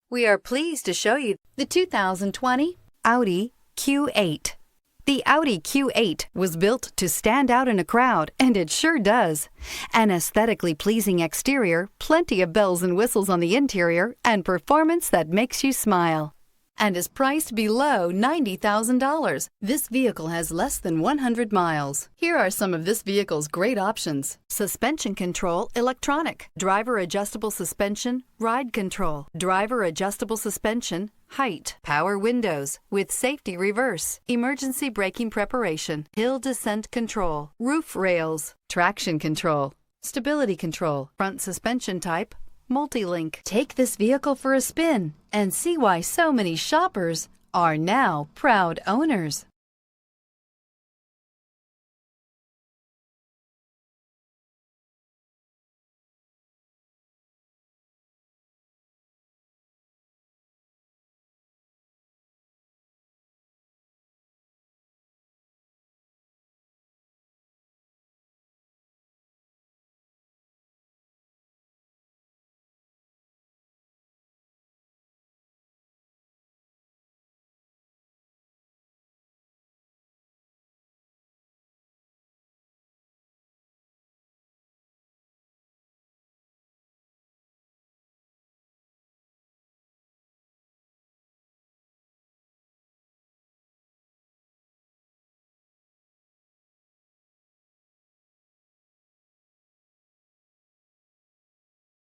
We are pleased to show you the 2020 Audi Q8. The Audi Q8 was built to stand out in a crowd, and it sure does. An aesthetically pleasing exterior, plenty of bells and whistles on the interior, and performance that makes you smile. And is priced below $90,000. This vehicle has less than 100 miles. Here are some of this vehicle's great options: suspension control, electronic, driver adjustable suspension, ride control, driver adjustable suspension, height, power windows with safety reverse, emergency braking preparation, hill descent control, roof rails, traction control, stability control, front suspension type, multi-link. Take this vehicle for a spin and see why so many shoppers are now proud owners.